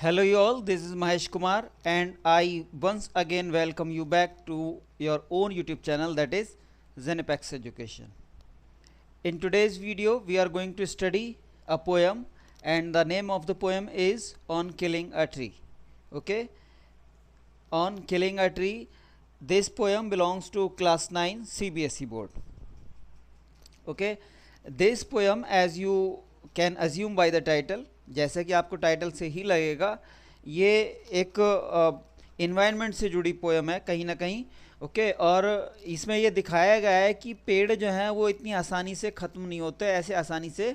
Hello, you all. This is Mahesh Kumar, and I once again welcome you back to your own YouTube channel, that is Zenepex Education. In today's video, we are going to study a poem, and the name of the poem is On Killing a Tree. Okay, On Killing a Tree. This poem belongs to class 9 CBSE board. Okay, this poem, as you can assume by the title, जैसा कि आपको title से ही लगेगा, ये एक environment से जुड़ी poem है कहीं ना कहीं. ओके, और इसमें ये दिखाया गया है कि पेड़ जो हैं वो इतनी आसानी से ख़त्म नहीं होते, ऐसे आसानी से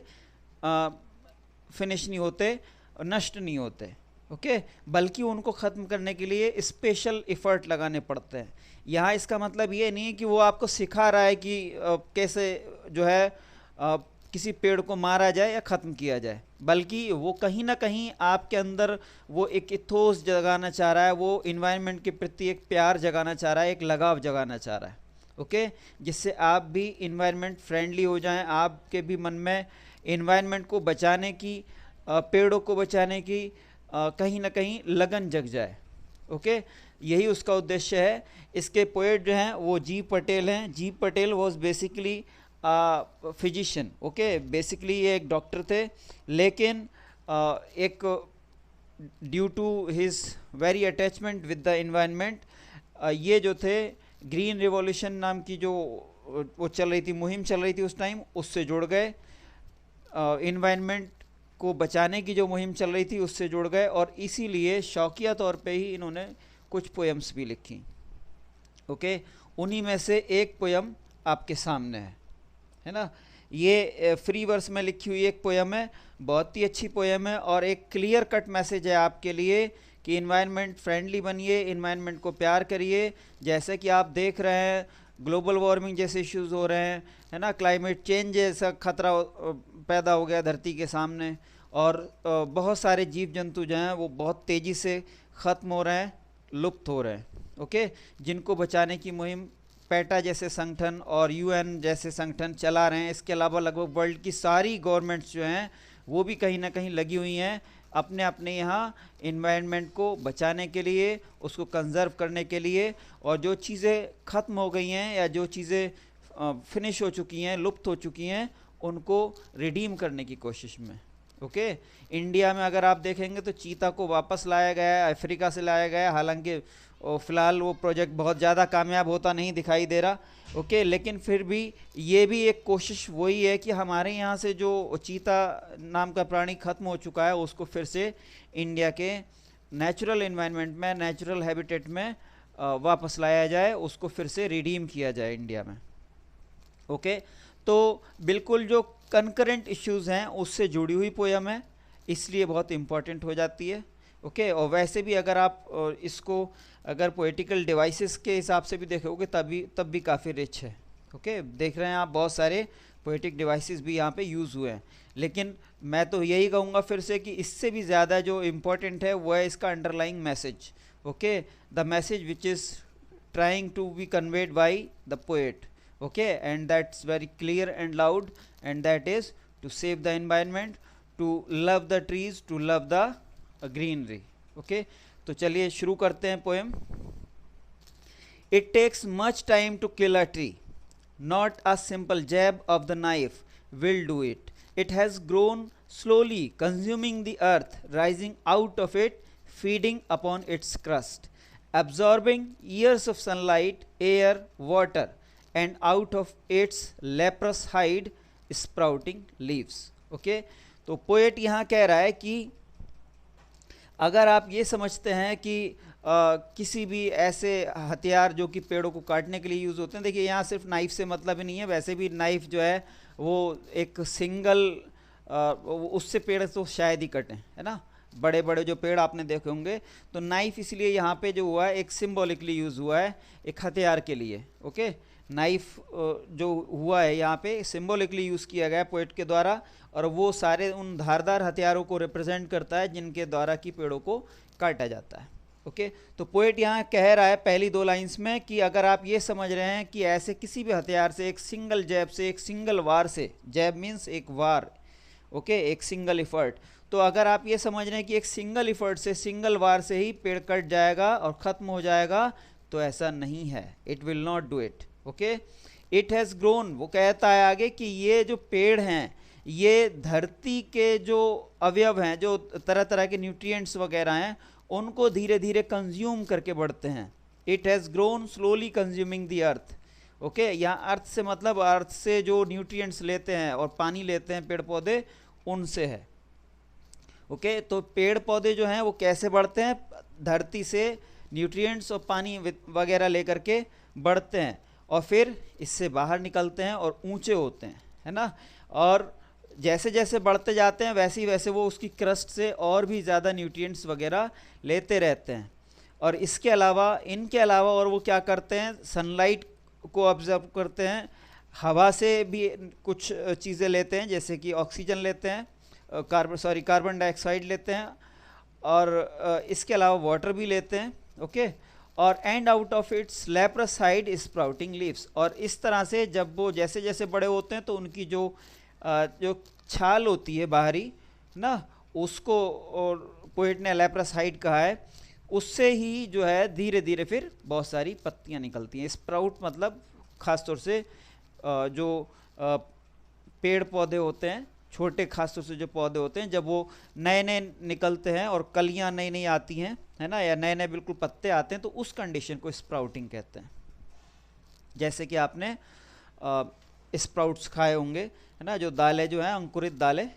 फिनिश नहीं होते, नष्ट नहीं होते. ओके, बल्कि उनको ख़त्म करने के लिए स्पेशल एफर्ट लगाने पड़ते हैं. यहाँ इसका मतलब ये नहीं है कि वो आपको सिखा रहा है कि कैसे जो है किसी पेड़ को मारा जाए या ख़त्म किया जाए, बल्कि वो कहीं ना कहीं आपके अंदर वो एक इथोस जगाना चाह रहा है, वो इन्वायरमेंट के प्रति एक प्यार जगाना चाह रहा है, एक लगाव जगाना चाह रहा है. ओके, जिससे आप भी इन्वायरमेंट फ्रेंडली हो जाएं, आपके भी मन में इन्वायरमेंट को बचाने की, पेड़ों को बचाने की कहीं ना कहीं लगन जग जाए. ओके, यही उसका उद्देश्य है. इसके पोएट जो हैं वो जी पटेल हैं. G Patel was basically physician. Okay, basically ये एक डॉक्टर थे, लेकिन एक due to his very attachment with the environment, ये जो थे ग्रीन रिवॉल्यूशन नाम की जो वो चल रही थी, मुहिम चल रही थी उस टाइम, उससे जुड़ गए. इन्वायरमेंट को बचाने की जो मुहिम चल रही थी उससे जुड़ गए, और इसीलिए शौकिया तौर पे ही इन्होंने कुछ पोएम्स भी लिखी. ओके, उन्हीं में से एक पोएम आपके सामने है ना. ये फ्री वर्स में लिखी हुई एक पोएम है, बहुत ही अच्छी पोएम है, और एक क्लियर कट मैसेज है आपके लिए कि इन्वायरमेंट फ्रेंडली बनिए, इन्वायरमेंट को प्यार करिए. जैसे कि आप देख रहे हैं ग्लोबल वार्मिंग जैसे इश्यूज हो रहे हैं, है ना, क्लाइमेट चेंज जैसा खतरा पैदा हो गया धरती के सामने, और बहुत सारे जीव जंतु जो हैं वो बहुत तेज़ी से ख़त्म हो रहे हैं, लुप्त हो रहे हैं. ओके, जिनको बचाने की मुहिम पेटा जैसे संगठन और यूएन जैसे संगठन चला रहे हैं. इसके अलावा लगभग वर्ल्ड की सारी गवर्नमेंट्स जो हैं वो भी कहीं ना कहीं लगी हुई हैं अपने अपने यहाँ इन्वायरमेंट को बचाने के लिए, उसको कंजर्व करने के लिए, और जो चीज़ें ख़त्म हो गई हैं या जो चीज़ें फिनिश हो चुकी हैं, लुप्त हो चुकी हैं, उनको रिडीम करने की कोशिश में. ओके, इंडिया में अगर आप देखेंगे तो चीता को वापस लाया गया है, अफ्रीका से लाया गया है. हालांकि फ़िलहाल वो प्रोजेक्ट बहुत ज़्यादा कामयाब होता नहीं दिखाई दे रहा. ओके, लेकिन फिर भी ये भी एक कोशिश वही है कि हमारे यहाँ से जो चीता नाम का प्राणी ख़त्म हो चुका है उसको फिर से इंडिया के नेचुरल इन्वायरमेंट में, नेचुरल हैबिटेट में वापस लाया जाए, उसको फिर से रिडीम किया जाए इंडिया में. ओके, तो बिल्कुल जो कंकरेंट इश्यूज़ हैं उससे जुड़ी हुई पोएम है, इसलिए बहुत इम्पॉर्टेंट हो जाती है. ओके, और वैसे भी अगर आप इसको अगर पोएटिकल डिवाइसेस के हिसाब से भी देखोगे तब भी काफ़ी रिच है. ओके, देख रहे हैं आप बहुत सारे पोएटिक डिवाइसेस भी यहाँ पे यूज़ हुए हैं, लेकिन मैं तो यही कहूँगा फिर से कि इससे भी ज़्यादा जो इम्पोर्टेंट है वो है इसका underlying message. Okay, the message which is trying to be conveyed by the poet. Okay, and that's very clear and loud, and that is to save the environment, to love the trees, to love the greenery. Okay, तो चलिए शुरू करते हैं poem. It takes much time to kill a tree, not a simple jab of the knife will do it. It has grown slowly, consuming the earth, rising out of it, feeding upon its crust, absorbing years of sunlight, air, water, and out of its leprous hide sprouting leaves. Okay, तो poet यहाँ कह रहा है कि अगर आप ये समझते हैं कि किसी भी ऐसे हथियार जो कि पेड़ों को काटने के लिए यूज़ होते हैं, देखिए यहाँ सिर्फ नाइफ से मतलब ही नहीं है, वैसे भी नाइफ जो है वो एक सिंगल उससे पेड़ तो शायद ही कटें, है ना. बड़े बड़े जो पेड़ आपने देखे होंगे, तो नाइफ इसलिए यहाँ पे जो हुआ है एक सिम्बॉलिकली यूज़ हुआ है, एक हथियार के लिए. ओके, नाइफ जो हुआ है यहाँ पे सिम्बॉलिकली यूज़ किया गया पोएट के द्वारा, और वो सारे उन धारदार हथियारों को रिप्रेजेंट करता है जिनके द्वारा की पेड़ों को काटा जाता है. ओके, तो पोएट यहाँ कह रहा है पहली दो लाइंस में कि अगर आप ये समझ रहे हैं कि ऐसे किसी भी हथियार से, एक सिंगल जैब से, एक सिंगल वार से, जैब मीन्स एक वार, ओके, एक सिंगल एफर्ट, तो अगर आप ये समझ रहे हैं कि एक सिंगल इफर्ट से, सिंगल वार से ही पेड़ कट जाएगा और ख़त्म हो जाएगा, तो ऐसा नहीं है, it will not do it. Okay, it has grown, वो कहता है आगे कि ये जो पेड़ हैं ये धरती के जो अवयव हैं, जो तरह तरह के न्यूट्रिएंट्स वगैरह हैं, उनको धीरे धीरे कंज्यूम करके बढ़ते हैं। It has grown slowly consuming the earth. Okay, यहाँ अर्थ से मतलब अर्थ से जो न्यूट्रिएंट्स लेते हैं और पानी लेते हैं पेड़ पौधे, उनसे है। ओके, तो पेड़ पौधे जो हैं वो कैसे बढ़ते हैं? धरती से न्यूट्रिएंट्स और पानी वगैरह लेकर के बढ़ते हैं और फिर इससे बाहर निकलते हैं और ऊंचे होते हैं, है ना। और जैसे जैसे बढ़ते जाते हैं वैसे वैसे वो उसकी क्रस्ट से और भी ज़्यादा न्यूट्रिएंट्स वगैरह लेते रहते हैं। और इसके अलावा, इनके अलावा और वो क्या करते हैं? सनलाइट को ऑब्जर्व करते हैं, हवा से भी कुछ चीज़ें लेते हैं, जैसे कि ऑक्सीजन लेते हैं, कार्बन डाइऑक्साइड लेते हैं, और इसके अलावा वाटर भी लेते हैं। ओके, और and out of its leprous side sprouting leaves. और इस तरह से जब वो जैसे जैसे बड़े होते हैं तो उनकी जो छाल होती है बाहरी ना, उसको और पोएट ने लेप्रस साइड कहा है, उससे ही जो है धीरे धीरे फिर बहुत सारी पत्तियां निकलती हैं। स्प्राउट मतलब खासतौर से जो पेड़ पौधे होते हैं, छोटे खासतौर से जो पौधे होते हैं, जब वो नए नए निकलते हैं और कलियां नई नई आती हैं, है ना, या नए नए बिल्कुल पत्ते आते हैं, तो उस कंडीशन को स्प्राउटिंग कहते हैं। जैसे कि आपने स्प्राउट्स खाए होंगे, है ना, जो दालें जो हैं, अंकुरित दालें,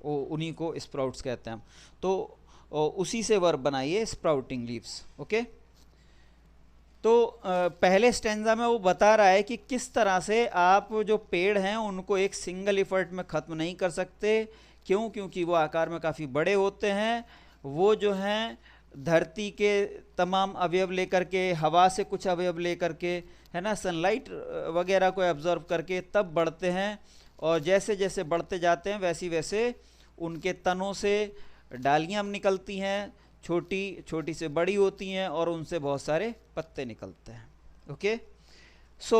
वो उन्हीं को स्प्राउट्स कहते हैं हम। तो उसी से वर्ब बनाइए, स्प्राउटिंग लीव्स। ओके, तो पहले स्टेंजा में वो बता रहा है कि किस तरह से आप जो पेड़ हैं उनको एक सिंगल इफर्ट में ख़त्म नहीं कर सकते। क्यों? क्योंकि वो आकार में काफ़ी बड़े होते हैं, वो जो हैं धरती के तमाम अवयव लेकर के, हवा से कुछ अवयव लेकर के, है ना, सनलाइट वगैरह को एब्जॉर्व करके तब बढ़ते हैं। और जैसे जैसे बढ़ते जाते हैं वैसी वैसे उनके तनों से डालियाँ निकलती हैं, छोटी छोटी से बड़ी होती हैं, और उनसे बहुत सारे पत्ते निकलते हैं। Okay, so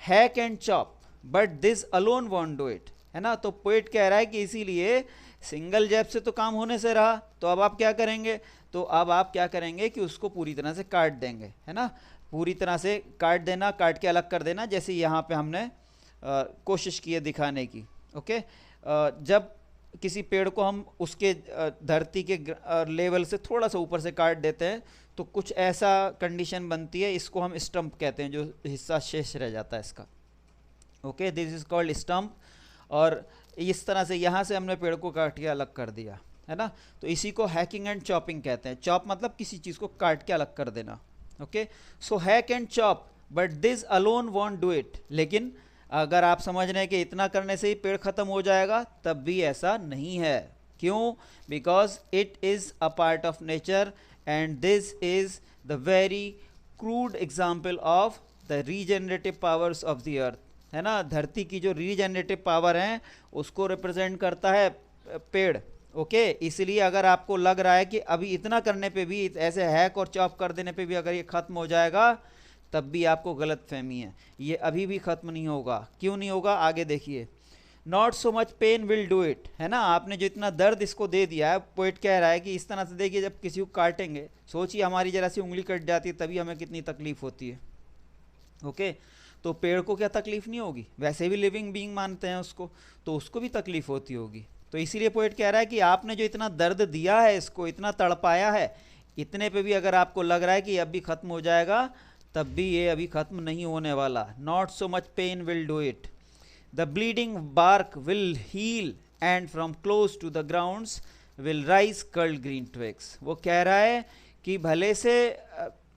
hack and chop but this alone want do it, है ना। तो पोएट कह रहा है कि इसीलिए सिंगल जैब से तो काम होने से रहा, तो अब आप क्या करेंगे? तो अब आप क्या करेंगे कि उसको पूरी तरह से काट देंगे, है ना, पूरी तरह से काट देना, काट के अलग कर देना, जैसे यहाँ पे हमने कोशिश की है दिखाने की। ओके, जब किसी पेड़ को हम उसके धरती के लेवल से थोड़ा सा ऊपर से काट देते हैं तो कुछ ऐसा कंडीशन बनती है, इसको हम स्टंप कहते हैं, जो हिस्सा शेष रह जाता है इसका। Okay, this is called stump. और इस तरह से यहाँ से हमने पेड़ को काट के अलग कर दिया, है ना। तो इसी को हैकिंग एंड चॉपिंग कहते हैं। चॉप मतलब किसी चीज़ को काट के अलग कर देना। Okay, so hack and chop but this alone want do it. लेकिन अगर आप समझ रहे हैं कि इतना करने से ही पेड़ खत्म हो जाएगा, तब भी ऐसा नहीं है। क्यों? Because it is a part of nature and this is the very crude example of the regenerative powers of the earth, है ना। धरती की जो रीजनरेटिव पावर है उसको रिप्रेजेंट करता है पेड़। ओके, इसलिए अगर आपको लग रहा है कि अभी इतना करने पे भी, ऐसे हैक और चॉप कर देने पे भी अगर ये खत्म हो जाएगा, तब भी आपको गलत फहमी है, ये अभी भी खत्म नहीं होगा। क्यों नहीं होगा? आगे देखिए। Not so much pain will do it, है ना। आपने जो इतना दर्द इसको दे दिया है, पोएट कह रहा है कि इस तरह से देखिए, जब किसी को काटेंगे, सोचिए हमारी जरा सी उंगली कट जाती है तभी हमें कितनी तकलीफ होती है। ओके, तो पेड़ को क्या तकलीफ नहीं होगी? वैसे भी लिविंग बीइंग मानते हैं उसको, तो उसको भी तकलीफ होती होगी। तो इसीलिए पोएट कह रहा है कि आपने जो इतना दर्द दिया है, इसको इतना तड़पाया है, इतने पे भी अगर आपको लग रहा है कि अब भी खत्म हो जाएगा, तब भी ये अभी खत्म नहीं होने वाला। Not so much pain will do it, the bleeding bark will heal and from close to the grounds will rise curled green twigs. वो कह रहा है कि भले से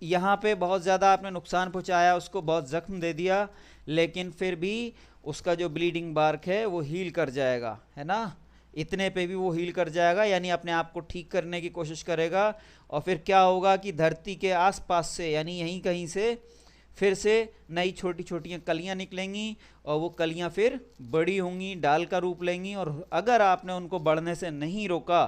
यहाँ पे बहुत ज़्यादा आपने नुकसान पहुँचाया, उसको बहुत ज़ख्म दे दिया, लेकिन फिर भी उसका जो ब्लीडिंग बार्क है वो हील कर जाएगा, है ना। इतने पे भी वो हील कर जाएगा, यानी अपने आप को ठीक करने की कोशिश करेगा। और फिर क्या होगा कि धरती के आसपास से, यानी यहीं कहीं से फिर से नई छोटी छोटी कलियां निकलेंगी, और वो कलियां फिर बड़ी होंगी, डाल का रूप लेंगी। और अगर आपने उनको बढ़ने से नहीं रोका,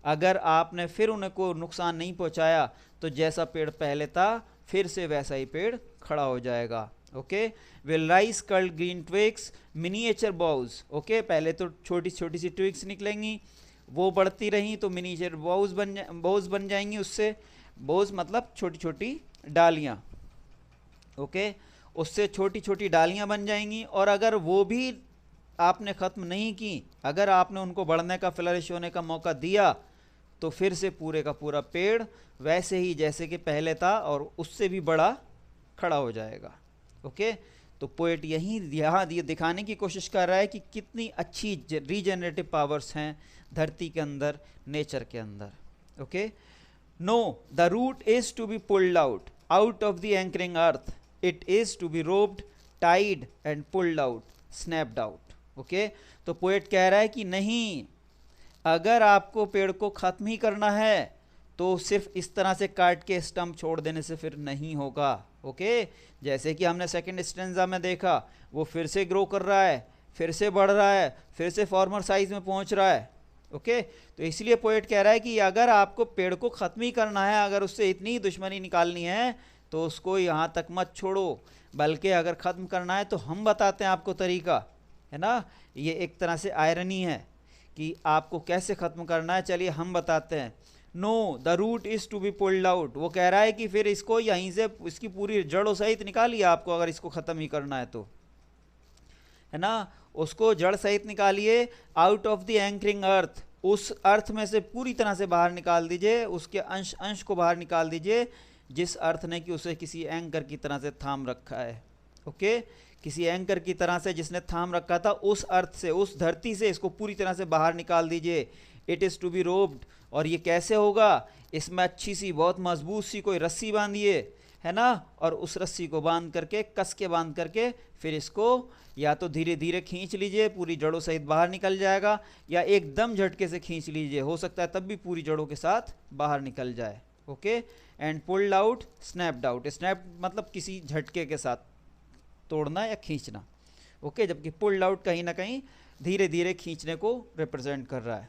अगर आपने फिर उनको नुकसान नहीं पहुंचाया, तो जैसा पेड़ पहले था फिर से वैसा ही पेड़ खड़ा हो जाएगा। Okay, will rise curled green twigs miniature boughs. Okay, पहले तो छोटी छोटी सी ट्विग्स निकलेंगी, वो बढ़ती रहीं तो मिनीचर बोज बन जाएंगी, उससे बोज मतलब छोटी छोटी डालियाँ, ओके, उससे छोटी छोटी डालियाँ बन जाएंगी। और अगर वो भी आपने ख़त्म नहीं की, अगर आपने उनको बढ़ने का, फ्लरिश होने का मौका दिया, तो फिर से पूरे का पूरा पेड़ वैसे ही जैसे कि पहले था और उससे भी बड़ा खड़ा हो जाएगा, ओके। तो पोएट यही यहाँ दिखाने की कोशिश कर रहा है कि कितनी अच्छी रीजनरेटिव पावर्स हैं धरती के अंदर, नेचर के अंदर, okay. No, the root is to be pulled out of the anchoring earth, it is to be roped, tied and pulled out, snapped out, okay. तो पोएट कह रहा है कि नहीं, अगर आपको पेड़ को खत्म ही करना है तो सिर्फ इस तरह से काट के स्टम्प छोड़ देने से फिर नहीं होगा, ओके। जैसे कि हमने सेकंड स्टेंजा में देखा, वो फिर से ग्रो कर रहा है, फिर से बढ़ रहा है, फिर से फॉर्मर साइज में पहुंच रहा है, ओके। तो इसलिए पोएट कह रहा है कि अगर आपको पेड़ को ख़त्म ही करना है, अगर उससे इतनी दुश्मनी निकालनी है तो उसको यहाँ तक मत छोड़ो, बल्कि अगर ख़त्म करना है तो हम बताते हैं आपको तरीका, है ना। ये एक तरह से आयरनी है कि आपको कैसे ख़त्म करना है, चलिए हम बताते हैं। No, the root is to be pulled out, वो कह रहा है कि फिर इसको यहीं से इसकी पूरी जड़ों सहित निकालिए आपको, अगर इसको ख़त्म ही करना है तो, है ना, उसको जड़ सहित निकालिए। आउट ऑफ द एंकरिंग अर्थ, उस अर्थ में से पूरी तरह से बाहर निकाल दीजिए, उसके अंश अंश को बाहर निकाल दीजिए, जिस अर्थ ने कि उसे किसी एंकर की तरह से थाम रखा है, ओके। किसी एंकर की तरह से जिसने थाम रखा था, उस अर्थ से, उस धरती से इसको पूरी तरह से बाहर निकाल दीजिए। It is to be roped, और ये कैसे होगा, इसमें अच्छी सी बहुत मजबूत सी कोई रस्सी बांधिए, है ना, और उस रस्सी को बांध करके, कस के बांध करके, फिर इसको या तो धीरे धीरे खींच लीजिए, पूरी जड़ों सहित बाहर निकल जाएगा, या एकदम झटके से खींच लीजिए, हो सकता है तब भी पूरी जड़ों के साथ बाहर निकल जाए, okay. And pulled out, snapped out, snap मतलब किसी झटके के साथ तोड़ना या खींचना, ओके, जबकि पुल्ड आउट कहीं ना कहीं धीरे धीरे खींचने को रिप्रेजेंट कर रहा है,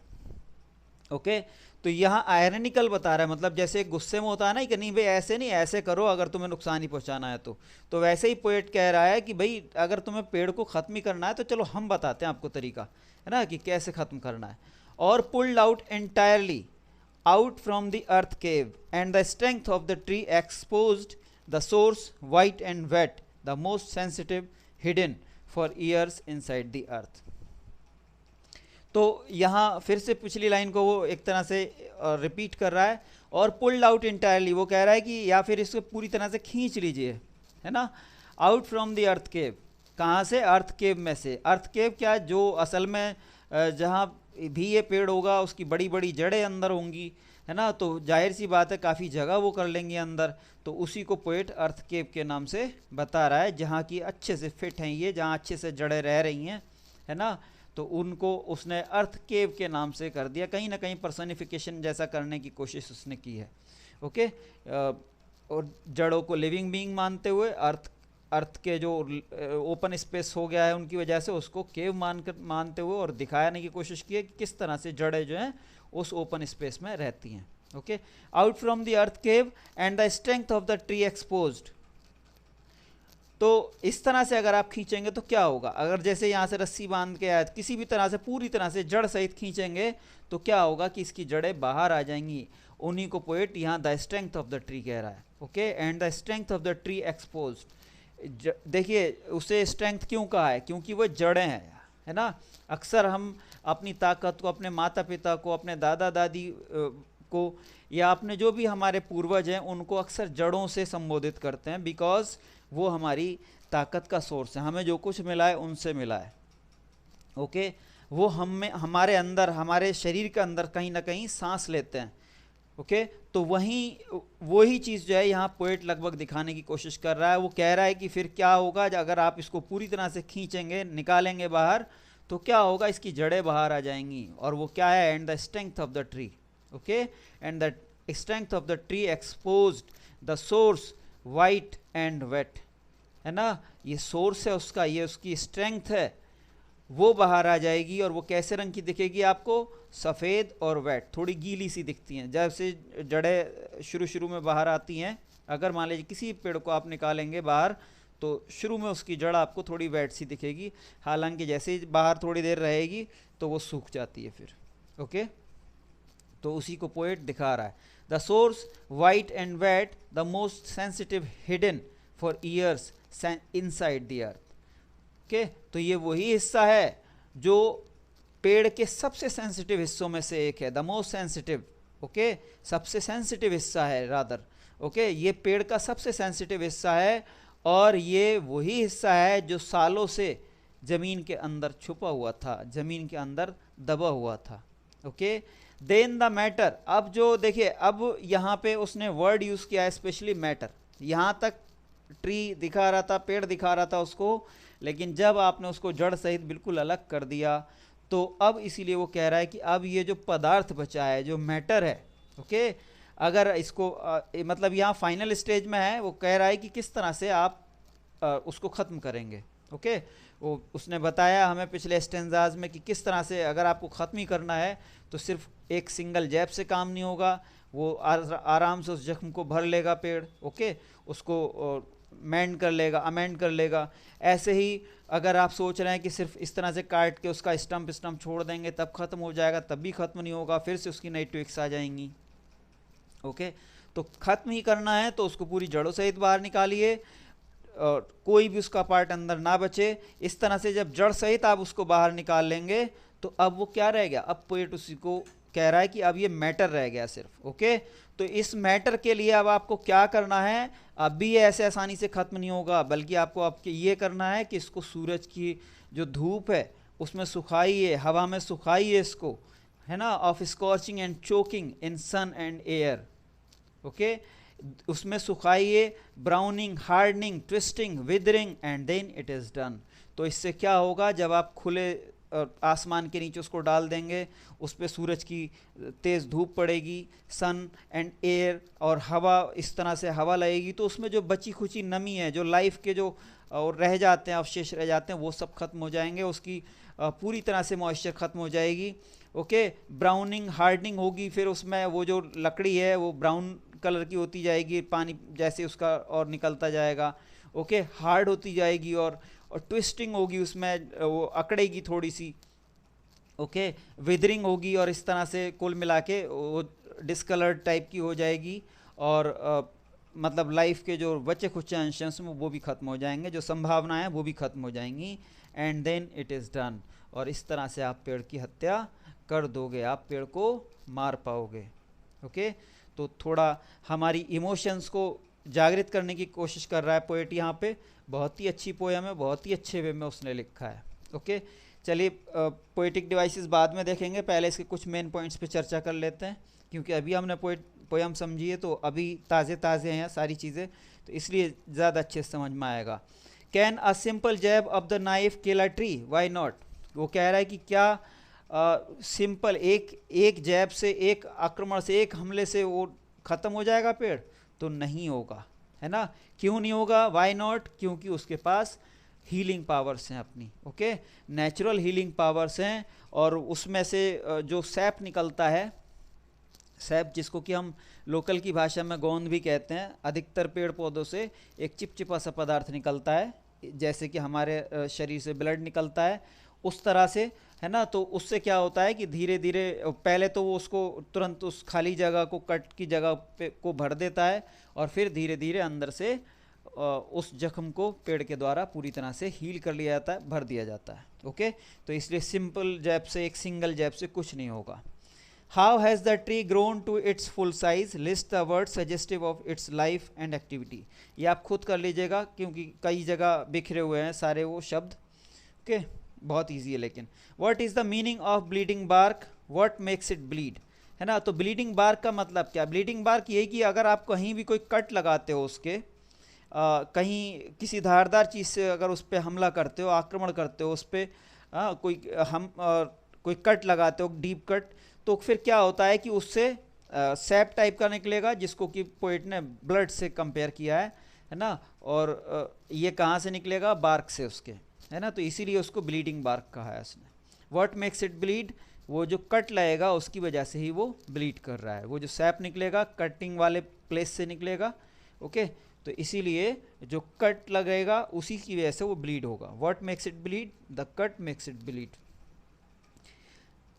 ओके। तो यहाँ आयरनिकल बता रहा है, मतलब जैसे गुस्से में होता है ना कि नहीं भाई ऐसे नहीं, ऐसे करो अगर तुम्हें नुकसान ही पहुँचाना है तो वैसे ही पोएट कह रहा है कि भाई अगर तुम्हें पेड़ को ख़त्म ही करना है तो चलो हम बताते हैं आपको तरीका, है ना, कि कैसे ख़त्म करना है। और pulled out entirely out from the earth cave, and the strength of the tree exposed, the source white and wet, the most sensitive, hidden for years inside the earth. तो यहाँ फिर से पिछली लाइन को वो एक तरह से रिपीट कर रहा है। और पुल्ड आउट इंटायरली, वो कह रहा है कि या फिर इसको पूरी तरह से खींच लीजिए, है ना। आउट फ्रॉम द अर्थ केव, कहाँ से, अर्थ केव में से। अर्थ केव क्या, जो असल में जहाँ भी ये पेड़ होगा उसकी बड़ी बड़ी जड़ें अंदर होंगी, है ना, तो जाहिर सी बात है काफ़ी जगह वो कर लेंगे अंदर, तो उसी को पोएट अर्थ केव के नाम से बता रहा है, जहाँ की अच्छे से फिट हैं ये, जहाँ अच्छे से जड़ें रह रही हैं, है ना, तो उनको उसने अर्थ केव के नाम से कर दिया, कहीं ना कहीं पर्सनिफिकेशन जैसा करने की कोशिश उसने की है, ओके। और जड़ों को लिविंग बीइंग मानते हुए अर्थ के जो ओपन स्पेस हो गया है उनकी वजह से उसको केव मानते हुए और दिखाने की कोशिश की है कि किस तरह से जड़ें जो हैं उस ओपन स्पेस में रहती हैं, okay. Out from the earth cave and the strength of the tree exposed, तो इस तरह से अगर आप खींचेंगे तो क्या होगा, अगर जैसे यहाँ से रस्सी बांध के आए किसी भी तरह से पूरी तरह से जड़ सहित खींचेंगे तो क्या होगा कि इसकी जड़ें बाहर आ जाएंगी। उन्हीं को पोएट यहाँ the strength of the tree कह रहा है, okay. And the strength of the tree exposed, देखिए उसे स्ट्रेंथ क्यों कहा है, क्योंकि वो जड़ें हैं, है ना। अक्सर हम अपनी ताकत को अपने माता पिता को, अपने दादा दादी को, या अपने जो भी हमारे पूर्वज हैं उनको अक्सर जड़ों से संबोधित करते हैं, बिकॉज वो हमारी ताकत का सोर्स है, हमें जो कुछ मिला है उनसे मिला है, ओके। वो हमें हमारे अंदर, हमारे शरीर के अंदर कहीं ना कहीं सांस लेते हैं, ओके। तो वही चीज़ जो है यहाँ पोएट लगभग दिखाने की कोशिश कर रहा है। वो कह रहा है कि फिर क्या होगा अगर आप इसको पूरी तरह से खींचेंगे, निकालेंगे बाहर, तो क्या होगा, इसकी जड़ें बाहर आ जाएंगी। और वो क्या है, and the strength of the tree, okay, and the strength of the tree exposed, the source white and wet, है ना, ये सोर्स है उसका, ये उसकी स्ट्रेंथ है, वो बाहर आ जाएगी। और वो कैसे रंग की दिखेगी आपको, सफ़ेद और वेट, थोड़ी गीली सी दिखती हैं। जब से जड़ें शुरू में बाहर आती हैं, अगर मान लीजिए किसी पेड़ को आप निकालेंगे बाहर तो शुरू में उसकी जड़ आपको थोड़ी वेट सी दिखेगी, हालांकि जैसे ही बाहर थोड़ी देर रहेगी तो वो सूख जाती है फिर, ओके। तो उसी को पोएट दिखा रहा है। The source white and wet, the most sensitive hidden for years inside the earth. Okay, तो ये वही हिस्सा है जो पेड़ के सबसे सेंसिटिव हिस्सों में से एक है, द मोस्ट सेंसिटिव। ओके, सबसे सेंसिटिव हिस्सा है रादर। ओके, ये पेड़ का सबसे सेंसिटिव हिस्सा है और ये वही हिस्सा है जो सालों से जमीन के अंदर छुपा हुआ था, जमीन के अंदर दबा हुआ था। Okay, then the matter. अब जो देखिए, अब यहाँ पे उसने वर्ड यूज किया है स्पेशली मैटर। यहाँ तक ट्री दिखा रहा था, पेड़ दिखा रहा था उसको, लेकिन जब आपने उसको जड़ सहित बिल्कुल अलग कर दिया तो अब इसीलिए वो कह रहा है कि अब ये जो पदार्थ बचा है, जो मैटर है, ओके, अगर इसको मतलब यहाँ फाइनल स्टेज में है, वो कह रहा है कि किस तरह से आप उसको ख़त्म करेंगे। ओके, वो उसने बताया हमें पिछले स्टेंजाज में कि किस तरह से अगर आपको ख़त्म ही करना है तो सिर्फ एक सिंगल जैब से काम नहीं होगा, वो आराम से उस जख्म को भर लेगा पेड़। ओके, उसको मेंड कर लेगा, अमेंड कर लेगा। ऐसे ही अगर आप सोच रहे हैं कि सिर्फ इस तरह से काट के उसका स्टम्प छोड़ देंगे तब ख़त्म हो जाएगा, तब भी ख़त्म नहीं होगा, फिर से उसकी नई ट्विक्स आ जाएंगी। ओके, तो ख़त्म ही करना है तो उसको पूरी जड़ों सहित बाहर निकालिए, कोई भी उसका पार्ट अंदर ना बचे। इस तरह से जब जड़ सहित आप उसको बाहर निकाल लेंगे तो अब वो क्या रह गया, अब पोएट उसी को कह रहा है कि अब ये मैटर रह गया सिर्फ। ओके, तो इस मैटर के लिए अब आपको क्या करना है, अब भी ये ऐसे आसानी से ख़त्म नहीं होगा, बल्कि आपको ये करना है कि इसको सूरज की जो धूप है उसमें सुखाइए, हवा में सुखाइए इसको, है ना, of scorching and choking in sun and air. Okay, उसमें सुखाइए, browning, hardening, twisting, withering and then it is done. तो इससे क्या होगा, जब आप खुले आसमान के नीचे उसको डाल देंगे, उस पर सूरज की तेज़ धूप पड़ेगी, सन एंड एयर और हवा, इस तरह से हवा लगेगी, तो उसमें जो बची खुची नमी है, जो लाइफ के जो और रह जाते हैं, अवशेष रह जाते हैं, वो सब खत्म हो जाएंगे, उसकी पूरी तरह से मॉइस्चर ख़त्म हो जाएगी। ओके, ब्राउनिंग, हार्डनिंग होगी, फिर उसमें वो जो लकड़ी है वो ब्राउन कलर की होती जाएगी, पानी जैसे उसका और निकलता जाएगा। ओके, हार्ड होती जाएगी और ट्विस्टिंग होगी, उसमें वो अकड़ेगी थोड़ी सी। ओके, विदरिंग होगी और इस तरह से कुल मिला के वो डिस्कलर्ड टाइप की हो जाएगी और मतलब लाइफ के जो बचे खुचे अंश हैं उसमें वो भी ख़त्म हो जाएंगे, जो संभावनाएं हैं वो भी ख़त्म हो जाएंगी। And then it is done. और इस तरह से आप पेड़ की हत्या कर दोगे, आप पेड़ को मार पाओगे। ओके, तो थोड़ा हमारी इमोशंस को जागृत करने की कोशिश कर रहा है पोएट यहाँ पे। बहुत ही अच्छी पोएम है, बहुत ही अच्छे वे में उसने लिखा है। ओके, चलिए पोएटिक डिवाइसेस बाद में देखेंगे, पहले इसके कुछ मेन पॉइंट्स पे चर्चा कर लेते हैं, क्योंकि अभी हमने पोएम समझी है तो अभी ताज़े हैं सारी चीज़ें, तो इसलिए ज़्यादा अच्छे से समझ में आएगा। Can a simple jab of the knife kill a tree, why not. वो कह रहा है कि क्या सिंपल एक जैब से, एक आक्रमण से, एक हमले से वो ख़त्म हो जाएगा पेड़? तो नहीं होगा, है ना। क्यों नहीं होगा, वाई नॉट? क्योंकि उसके पास हीलिंग पावर्स हैं अपनी। ओके, नेचुरल हीलिंग पावर्स हैं, और उसमें से जो सैप निकलता है, सैप जिसको कि हम लोकल की भाषा में गोंद भी कहते हैं, अधिकतर पेड़ पौधों से एक चिपचिपा सा पदार्थ निकलता है, जैसे कि हमारे शरीर से ब्लड निकलता है उस तरह से, है ना। तो उससे क्या होता है कि धीरे धीरे पहले तो वो उसको तुरंत उस खाली जगह को, कट की जगह पे को भर देता है, और फिर धीरे धीरे अंदर से उस जख्म को पेड़ के द्वारा पूरी तरह से हील कर लिया जाता है, भर दिया जाता है। ओके, तो इसलिए सिंपल जैब से, एक सिंगल जैब से कुछ नहीं होगा। How has the tree grown to its full size, list the word suggestive of its life and activity. ये आप खुद कर लीजिएगा, क्योंकि कई जगह बिखरे हुए हैं सारे वो शब्द। ओके, बहुत ईजी है। लेकिन what is the meaning of bleeding bark, what makes it bleed, है ना। तो ब्लीडिंग बार्क का मतलब क्या? ब्लीडिंग बार्क ये कि अगर आप कहीं भी कोई कट लगाते हो उसके, कहीं किसी धारदार चीज़ से अगर उस पर हमला करते हो, आक्रमण करते हो उस पर, कोई कट लगाते हो, डीप कट, तो फिर क्या होता है कि उससे सैप टाइप का निकलेगा, जिसको कि पोएट ने ब्लड से कंपेयर किया है ना। और ये कहाँ से निकलेगा? बार्क से उसके, है ना। तो इसीलिए उसको ब्लीडिंग बार्क कहा है उसने। व्हाट मेक्स इट ब्लीड, वो जो कट लगेगा उसकी वजह से ही वो ब्लीड कर रहा है, वो जो सैप निकलेगा कटिंग वाले प्लेस से निकलेगा। ओके, तो इसीलिए जो कट लगेगा उसी की वजह से वो ब्लीड होगा। What makes it bleed, the cut makes it bleed.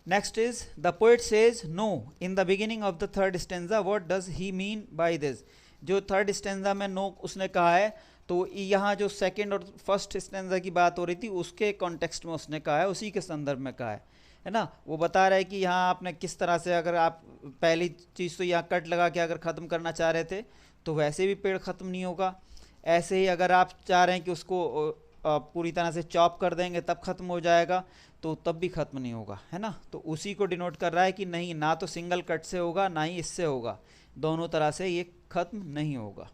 Next is the poet says no in the beginning of the third stanza, what does he mean by this. जो थर्ड स्टेंजा में no उसने कहा है, तो यहाँ जो second और first stanza की बात हो रही थी उसके कॉन्टेक्स्ट में उसने कहा है, उसी के संदर्भ में कहा है ना। वो बता रहा है कि यहाँ आपने किस तरह से, अगर आप पहली चीज़ तो यहाँ कट लगा के अगर ख़त्म करना चाह रहे थे तो वैसे भी पेड़ ख़त्म नहीं होगा, ऐसे ही अगर आप चाह रहे हैं कि उसको पूरी तरह से चॉप कर देंगे तब ख़त्म हो जाएगा तो तब भी ख़त्म नहीं होगा, है ना। तो उसी को डिनोट कर रहा है कि नहीं, ना तो सिंगल कट से होगा ना ही इससे होगा, दोनों तरह से ये ख़त्म नहीं होगा।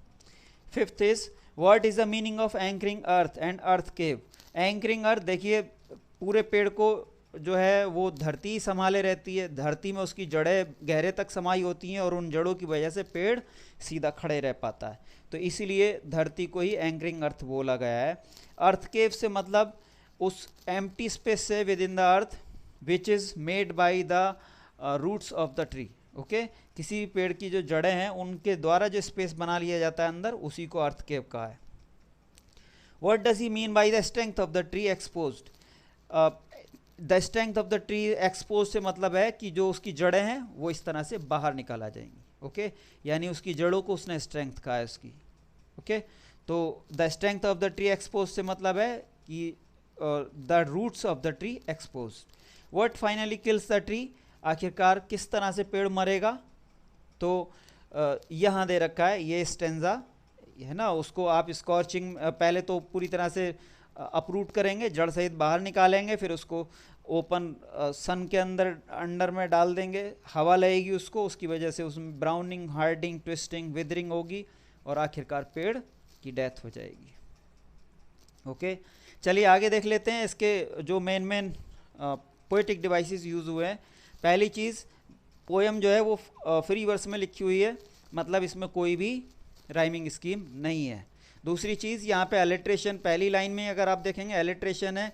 Fifth is what is the meaning of anchoring earth and earth cave. Anchoring earth, देखिए पूरे पेड़ को जो है वो धरती ही संभाले रहती है, धरती में उसकी जड़ें गहरे तक समाई होती हैं और उन जड़ों की वजह से पेड़ सीधा खड़े रह पाता है, तो इसीलिए धरती को ही एंकरिंग अर्थ बोला गया है। अर्थ केव से मतलब उस एम्प्टी स्पेस से within the earth which is made by the roots of the tree. Okay, किसी भी पेड़ की जो जड़ें हैं उनके द्वारा जो स्पेस बना लिया जाता है अंदर, उसी को अर्थ केव कहा है। What does he mean by the strength of the tree exposed. The strength of the tree expose से मतलब है कि जो उसकी जड़ें हैं वो इस तरह से बाहर निकाल आ जाएंगी। ओके, यानी उसकी जड़ों को उसने स्ट्रेंथ कहा है उसकी। ओके, तो the strength of the tree expose से मतलब है कि the roots of the tree expose. What finally kills the tree, आखिरकार किस तरह से पेड़ मरेगा, तो यहाँ दे रखा है ये स्टेंजा, है ना। उसको आप स्कॉर्चिंग, पहले तो पूरी तरह से अपरूट करेंगे, जड़ सहित बाहर निकालेंगे, फिर उसको ओपन सन के अंदर में डाल देंगे, हवा लगेगी उसको, उसकी वजह से उसमें ब्राउनिंग, हार्डिंग, ट्विस्टिंग, विदरिंग होगी और आखिरकार पेड़ की डेथ हो जाएगी। ओके, चलिए आगे देख लेते हैं इसके जो मेन पोएटिक डिवाइसेस यूज़ हुए हैं। पहली चीज़, पोएम जो है वो फ्री वर्स में लिखी हुई है, मतलब इसमें कोई भी राइमिंग स्कीम नहीं है। दूसरी चीज़, यहाँ पे एलिट्रेशन, पहली लाइन में अगर आप देखेंगे एलिट्रेशन है,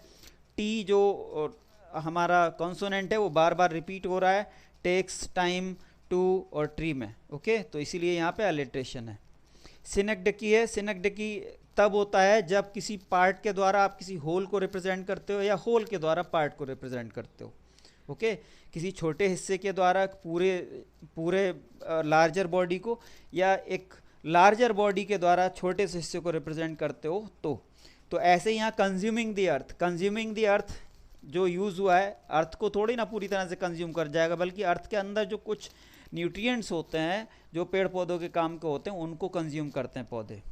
टी जो हमारा कॉन्सोनेंट है वो बार बार रिपीट हो रहा है, टेक्स टाइम टू और ट्री में। ओके, तो इसीलिए यहाँ पे एलिट्रेशन है। सिनेक्डकी है, सिनेक्डकी तब होता है जब किसी पार्ट के द्वारा आप किसी होल को रिप्रेजेंट करते हो या होल के द्वारा पार्ट को रिप्रेजेंट करते हो। ओके, किसी छोटे हिस्से के द्वारा पूरे लार्जर बॉडी को, या एक लार्जर बॉडी के द्वारा छोटे से हिस्से को रिप्रेजेंट करते हो तो ऐसे ही यहाँ consuming the earth, consuming the earth जो यूज़ हुआ है, अर्थ को थोड़ी ना पूरी तरह से कंज्यूम कर जाएगा, बल्कि अर्थ के अंदर जो कुछ न्यूट्रिएंट्स होते हैं जो पेड़ पौधों के काम के होते हैं उनको कंज्यूम करते हैं पौधे।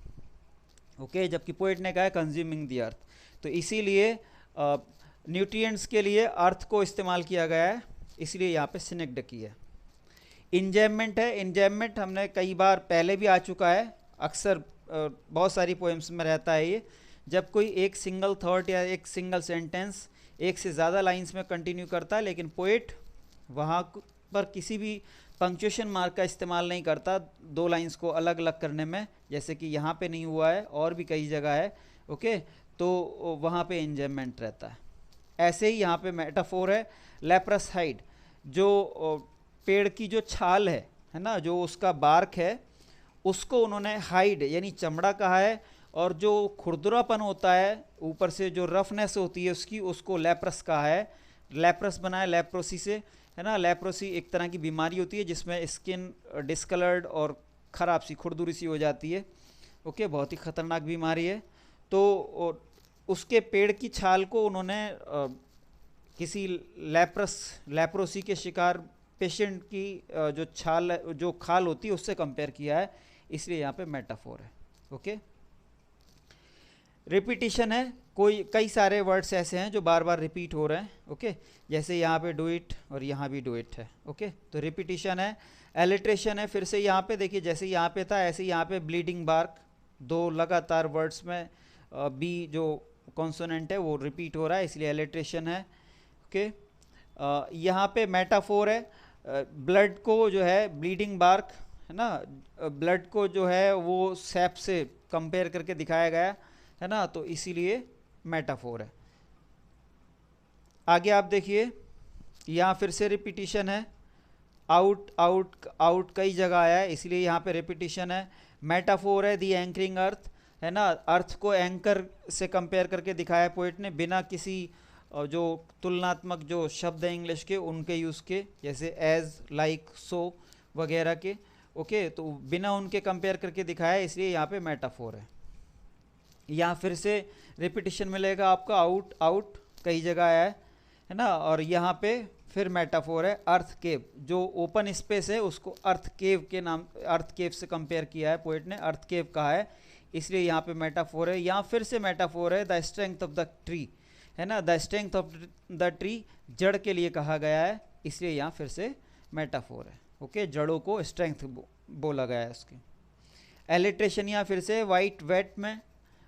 ओके, जबकि पोएट ने कहा है कंज्यूमिंग द अर्थ, तो इसीलिए न्यूट्रिएंट्स के लिए अर्थ को इस्तेमाल किया गया है, इसलिए यहाँ पे सिनेक्डकी है। इंजैममेंट है, इंजैममेंट हमने कई बार पहले भी आ चुका है, अक्सर बहुत सारी पोएम्स में रहता है ये, जब कोई एक सिंगल थॉट या एक सिंगल सेंटेंस एक से ज़्यादा लाइंस में कंटिन्यू करता है, लेकिन पोएट वहाँ पर किसी भी पंक्चुएशन मार्क का इस्तेमाल नहीं करता दो लाइंस को अलग अलग करने में, जैसे कि यहाँ पे नहीं हुआ है और भी कई जगह है। ओके, तो वहाँ पे इंजैममेंट रहता है। ऐसे ही यहाँ पे मेटाफोर है, लेप्रस हाइड, जो पेड़ की जो छाल है ना, जो उसका बार्क है उसको उन्होंने हाइड यानी चमड़ा कहा है, और जो खुरदुरापन होता है ऊपर से जो रफनेस होती है उसकी, उसको लेप्रस कहा है। लेप्रस बना है लेप्रोसी से, है ना। लेप्रोसी एक तरह की बीमारी होती है जिसमें स्किन डिस्कलर्ड और ख़राब सी खुरदुरी सी हो जाती है। ओके, बहुत ही ख़तरनाक बीमारी है। तो उसके पेड़ की छाल को उन्होंने किसी लेप्रोसी के शिकार पेशेंट की जो छाल जो खाल होती है उससे कंपेयर किया है, इसलिए यहाँ पे मेटाफोर है। ओके, रिपीटिशन है, कई सारे वर्ड्स ऐसे हैं जो बार बार रिपीट हो रहे हैं। ओके, जैसे यहाँ पे डू इट और यहाँ भी डू इट है। ओके, तो रिपीटिशन है। एलिट्रेशन है, फिर से यहाँ पे देखिए जैसे यहाँ पे था ऐसे यहाँ पे ब्लीडिंग बार्क, दो लगातार वर्ड्स में बी जो कॉन्सोनेंट है वो रिपीट हो रहा है, इसलिए एलिट्रेशन है। ओके, यहाँ पे मेटाफोर है, ब्लड को जो है ब्लीडिंग बार्क, है ना, ब्लड को जो है वो सैप से कंपेयर करके दिखाया गया है ना, तो इसीलिए मेटाफोर है। आगे आप देखिए यहाँ फिर से रिपीटिशन है, आउट आउट आउट कई जगह आया है, इसलिए यहाँ पे रिपीटिशन है। मेटाफोर है दी एंकरिंग अर्थ, है ना, अर्थ को एंकर से कंपेयर करके दिखाया पोएट ने, बिना किसी और जो तुलनात्मक जो शब्द हैं इंग्लिश के उनके यूज़ के, जैसे एज, लाइक, सो वगैरह के। ओके, तो बिना उनके कंपेयर करके दिखाया है, इसलिए यहाँ पे मेटाफोर है। यहाँ फिर से रिपीटिशन मिलेगा आपका, आउट आउट कई जगह आया है ना। और यहाँ पे फिर मेटाफोर है अर्थ केव, जो ओपन स्पेस है उसको अर्थ केव के नाम, अर्थ केव से कंपेयर किया है पोएट ने, अर्थ केव कहा है, इसलिए यहाँ पे मेटाफोर है। यहाँ फिर से मेटाफोर है the strength of the tree, है ना, the strength of the tree जड़ के लिए कहा गया है, इसलिए यहाँ फिर से मेटाफोर है। ओके, जड़ों को स्ट्रेंथ बोला गया है उसकी। एलिट्रेशन यहाँ फिर से वाइट वेट में।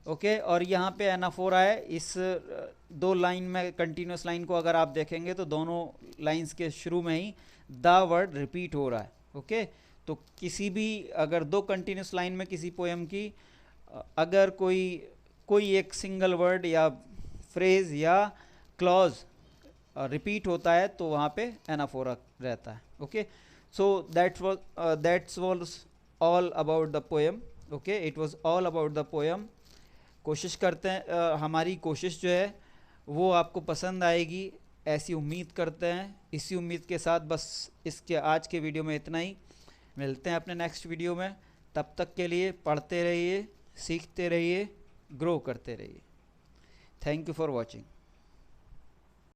ओके, और यहाँ पे एनाफोरा है। इस दो लाइन में, कंटिन्यूस लाइन को अगर आप देखेंगे तो दोनों लाइंस के शुरू में ही द वर्ड रिपीट हो रहा है। ओके, तो किसी भी अगर दो कंटिन्यूस लाइन में किसी पोएम की अगर कोई एक सिंगल वर्ड या फ्रेज या क्लॉज रिपीट होता है तो वहाँ पे एनाफोरा रहता है। Okay, so that's was all about the poem. Okay, it was all about the poem. कोशिश करते हैं, हमारी कोशिश जो है वो आपको पसंद आएगी, ऐसी उम्मीद करते हैं। इसी उम्मीद के साथ बस इसके आज के वीडियो में इतना ही। मिलते हैं अपने नेक्स्ट वीडियो में, तब तक के लिए पढ़ते रहिए, सीखते रहिए, ग्रो करते रहिए। Thank you for watching.